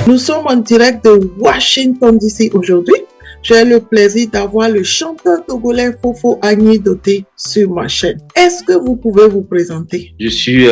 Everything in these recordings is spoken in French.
Nous sommes en direct de Washington DC aujourd'hui. J'ai le plaisir d'avoir le chanteur togolais Fofo Agnidoté sur ma chaîne. Est-ce que vous pouvez vous présenter? Je suis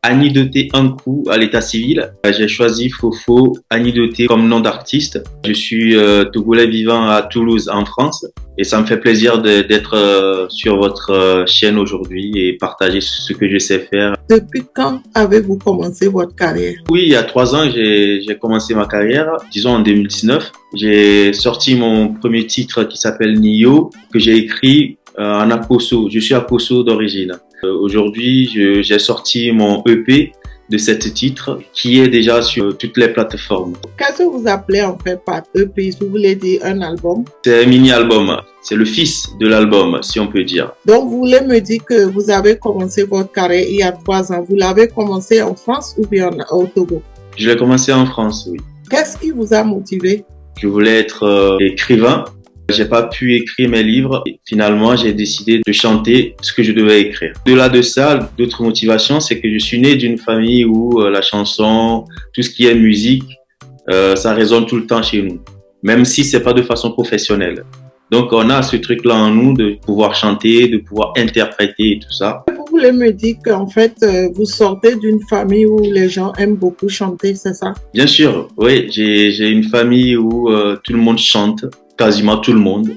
Agnidoté Ankou à l'état civil. J'ai choisi Fofo Agnidoté comme nom d'artiste. Je suis togolais vivant à Toulouse en France et ça me fait plaisir d'être sur votre chaîne aujourd'hui et partager ce que je sais faire. Depuis quand avez-vous commencé votre carrière? Oui, il y a 3 ans, j'ai commencé ma carrière, disons en 2019. J'ai sorti mon premier titre qui s'appelle Nio, que j'ai écrit en Akoso. Je suis Akoso d'origine. Aujourd'hui, j'ai sorti mon EP de 7 titres qui est déjà sur toutes les plateformes. Qu'est-ce que vous appelez en fait par EP? Vous voulez dire un album? C'est un mini-album. C'est le fils de l'album, si on peut dire. Donc, vous voulez me dire que vous avez commencé votre carrière il y a 3 ans. Vous l'avez commencé en France ou bien au Togo? Je l'ai commencé en France, oui. Qu'est-ce qui vous a motivé? Je voulais être écrivain. J'ai pas pu écrire mes livres. Et finalement, j'ai décidé de chanter ce que je devais écrire. Au-delà de ça, d'autres motivations, c'est que je suis né d'une famille où la chanson, tout ce qui est musique, ça résonne tout le temps chez nous. Même si c'est pas de façon professionnelle. Donc, on a ce truc-là en nous de pouvoir chanter, de pouvoir interpréter et tout ça. Vous voulez me dire qu'en fait, vous sortez d'une famille où les gens aiment beaucoup chanter, c'est ça? Bien sûr, oui. J'ai une famille où tout le monde chante, quasiment tout le monde.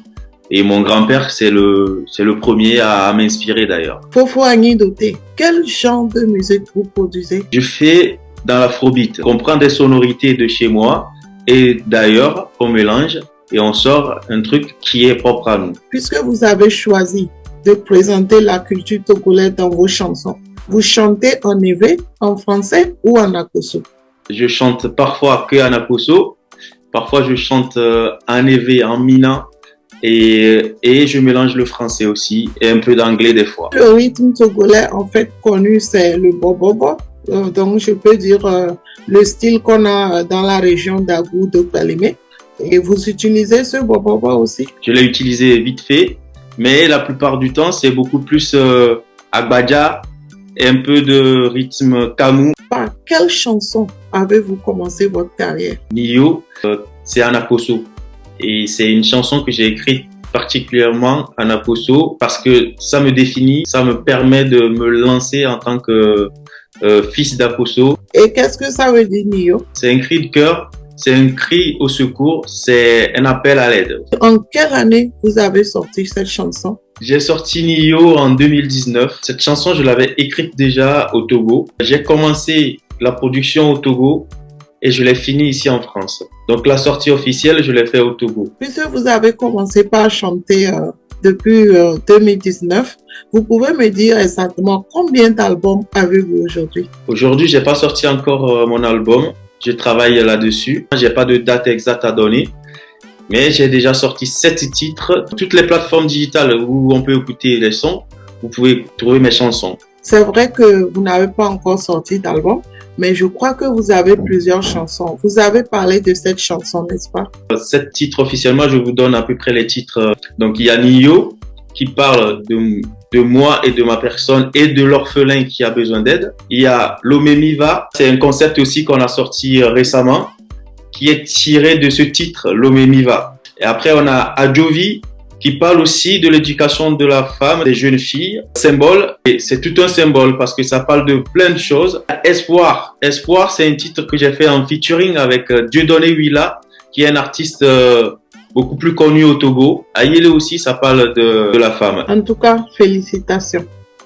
Et mon grand-père, c'est le premier à m'inspirer d'ailleurs. Fofo Agnidoté, quel genre de musique vous produisez? Je fais dans l'afrobeat. On prend des sonorités de chez moi et d'ailleurs, on mélange. Et on sort un truc qui est propre à nous. Puisque vous avez choisi de présenter la culture togolaise dans vos chansons, vous chantez en évé, en français ou en akoso? Je chante parfois que en akoso, parfois je chante en évé, en mina, et je mélange le français aussi, et un peu d'anglais des fois. Le rythme togolais en fait connu, c'est le bobobo. Donc je peux dire le style qu'on a dans la région d'Agou, de Kalimé. Et vous utilisez ce bobobo aussi? Je l'ai utilisé vite fait, mais la plupart du temps, c'est beaucoup plus agbadja et un peu de rythme kamou. Par quelle chanson avez-vous commencé votre carrière? Nio, c'est en akoso. Et c'est une chanson que j'ai écrite particulièrement en akoso parce que ça me définit, ça me permet de me lancer en tant que fils d'Akoso. Et qu'est-ce que ça veut dire, Nio? C'est un cri de cœur. C'est un cri au secours, c'est un appel à l'aide. En quelle année vous avez sorti cette chanson? J'ai sorti Nio en 2019. Cette chanson, je l'avais écrite déjà au Togo. J'ai commencé la production au Togo et je l'ai fini ici en France. Donc la sortie officielle, je l'ai fait au Togo. Puisque vous avez commencé par chanter depuis 2019, vous pouvez me dire exactement combien d'albums avez-vous aujourd'hui? Aujourd'hui, j'ai pas sorti encore mon album. Je travaille là-dessus. J'ai pas de date exacte à donner, mais j'ai déjà sorti 7 titres. Toutes les plateformes digitales où on peut écouter les sons, vous pouvez trouver mes chansons. C'est vrai que vous n'avez pas encore sorti d'album, mais je crois que vous avez plusieurs chansons. Vous avez parlé de cette chanson, n'est-ce pas? 7 titres officiellement, je vous donne à peu près les titres. Donc il y a Nio qui parle de moi et de ma personne et de l'orphelin qui a besoin d'aide. Il y a Lomemiva, c'est un concept aussi qu'on a sorti récemment, qui est tiré de ce titre, Lomemiva. Et après, on a Adjovi, qui parle aussi de l'éducation de la femme, des jeunes filles. Symbole, et c'est tout un symbole parce que ça parle de plein de choses. Espoir, Espoir, c'est un titre que j'ai fait en featuring avec Dieudonné Willa, qui est un artiste beaucoup plus connu au Togo. Ayele aussi, ça parle de la femme. En tout cas, félicitations.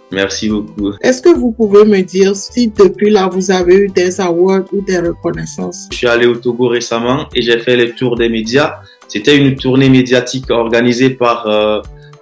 Merci beaucoup. Est-ce que vous pouvez me dire si depuis là, vous avez eu des awards ou des reconnaissances? Je suis allé au Togo récemment et j'ai fait le tour des médias. C'était une tournée médiatique organisée par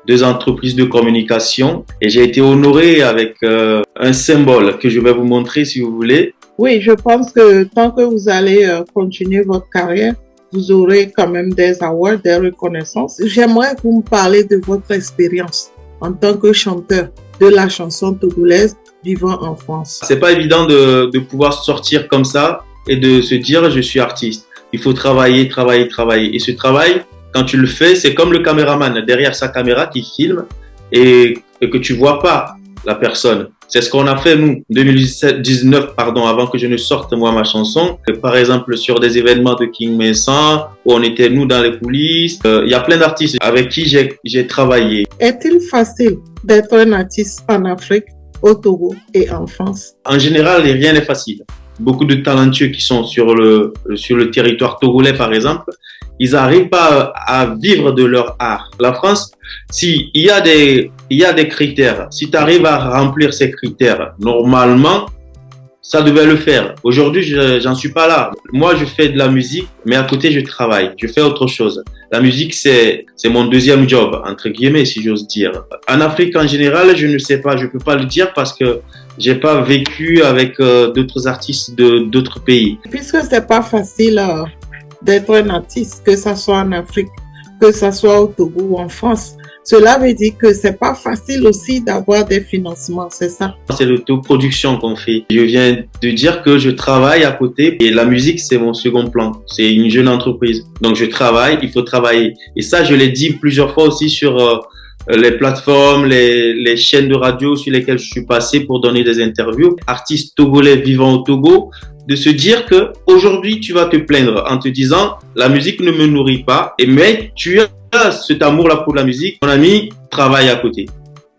2 entreprises de communication et j'ai été honoré avec un symbole que je vais vous montrer si vous voulez. Oui, je pense que tant que vous allez continuer votre carrière, vous aurez quand même des awards, des reconnaissances. J'aimerais que vous me parlez de votre expérience en tant que chanteur de la chanson togolaise vivant en France. C'est pas évident de pouvoir sortir comme ça et de se dire je suis artiste. Il faut travailler, travailler, travailler. Et ce travail, quand tu le fais, c'est comme le caméraman derrière sa caméra qui filme et que tu vois pas la personne. C'est ce qu'on a fait, nous, 2019, pardon, avant que je ne sorte, moi, ma chanson. Par exemple, sur des événements de King Vincent, où on était, nous, dans les coulisses. Il y a plein d'artistes avec qui j'ai travaillé. Est-il facile d'être un artiste en Afrique, au Togo et en France? En général, rien n'est facile. Beaucoup de talentueux qui sont sur le territoire togolais, par exemple, ils n'arrivent pas à vivre de leur art. La France, il y a des critères. Si tu arrives à remplir ces critères, normalement, ça devait le faire. Aujourd'hui, j'en suis pas là. Moi, je fais de la musique, mais à côté, je travaille. Je fais autre chose. La musique, c'est mon deuxième job, entre guillemets, si j'ose dire. En Afrique, en général, je ne sais pas. Je peux pas le dire parce que j'ai pas vécu avec d'autres artistes d'autres pays. Puisque c'est pas facile d'être un artiste, que ça soit en Afrique, que ça soit au Togo ou en France, cela veut dire que c'est pas facile aussi d'avoir des financements, c'est ça? C'est l'autoproduction qu'on fait. Je viens de dire que je travaille à côté et la musique, c'est mon second plan. C'est une jeune entreprise. Donc je travaille, il faut travailler. Et ça, je l'ai dit plusieurs fois aussi sur les plateformes, les chaînes de radio sur lesquelles je suis passé pour donner des interviews. Artistes togolais vivant au Togo, de se dire que aujourd'hui tu vas te plaindre en te disant la musique ne me nourrit pas, mais tu as cet amour-là pour la musique. Mon ami, travaille à côté.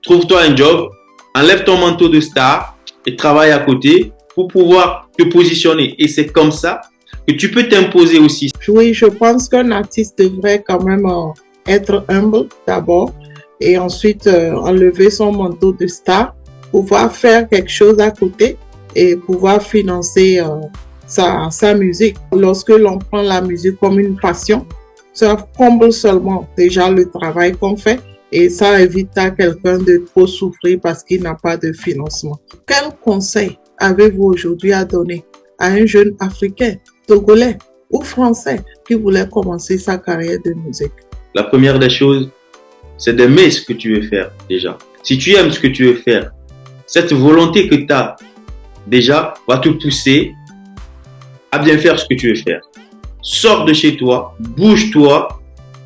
Trouve-toi un job, enlève ton manteau de star et travaille à côté pour pouvoir te positionner. Et c'est comme ça que tu peux t'imposer aussi. Oui, je pense qu'un artiste devrait quand même être humble d'abord et ensuite enlever son manteau de star, pouvoir faire quelque chose à côté et pouvoir financer sa musique. Lorsque l'on prend la musique comme une passion, ça comble seulement déjà le travail qu'on fait et ça évite à quelqu'un de trop souffrir parce qu'il n'a pas de financement. Quel conseil avez-vous aujourd'hui à donner à un jeune Africain, Togolais ou Français qui voulait commencer sa carrière de musique? La première des choses, c'est d'aimer ce que tu veux faire déjà. Si tu aimes ce que tu veux faire, cette volonté que tu as déjà va te pousser à bien faire ce que tu veux faire. Sors de chez toi, bouge-toi,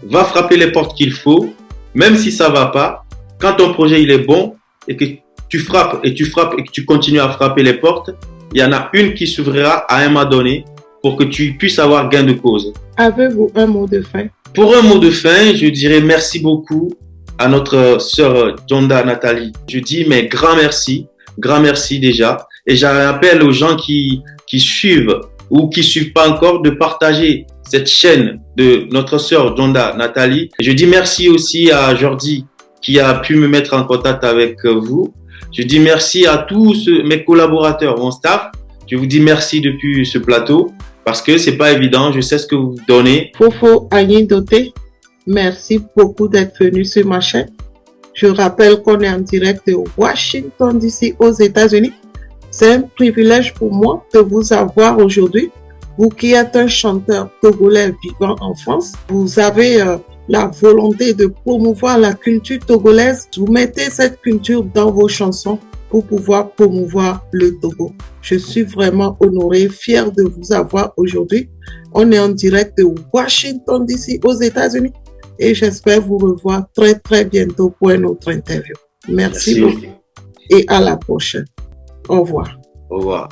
va frapper les portes qu'il faut, même si ça va pas. Quand ton projet il est bon et que tu frappes et que tu continues à frapper les portes, il y en a une qui s'ouvrira à un moment donné pour que tu puisses avoir gain de cause. Avez-vous un mot de fin? Pour un mot de fin, je dirais merci beaucoup à notre sœur Djonda Nathalie. Je dis mais grand merci déjà. Et j'appelle aux gens qui suivent ou qui suivent pas encore de partager cette chaîne de notre sœur Djonda Nathalie. Je dis merci aussi à Jordi qui a pu me mettre en contact avec vous. Je dis merci à tous mes collaborateurs, mon staff. Je vous dis merci depuis ce plateau parce que c'est pas évident. Je sais ce que vous donnez. Fofo Agni Doté, merci beaucoup d'être venu sur ma chaîne. Je rappelle qu'on est en direct de Washington DC aux États-Unis. C'est un privilège pour moi de vous avoir aujourd'hui. Vous qui êtes un chanteur togolais vivant en France, vous avez la volonté de promouvoir la culture togolaise. Vous mettez cette culture dans vos chansons pour pouvoir promouvoir le Togo. Je suis vraiment honorée, fière de vous avoir aujourd'hui. On est en direct de Washington DC aux États-Unis et j'espère vous revoir très très bientôt pour une autre interview. Merci beaucoup et à la prochaine. Au revoir. Au revoir.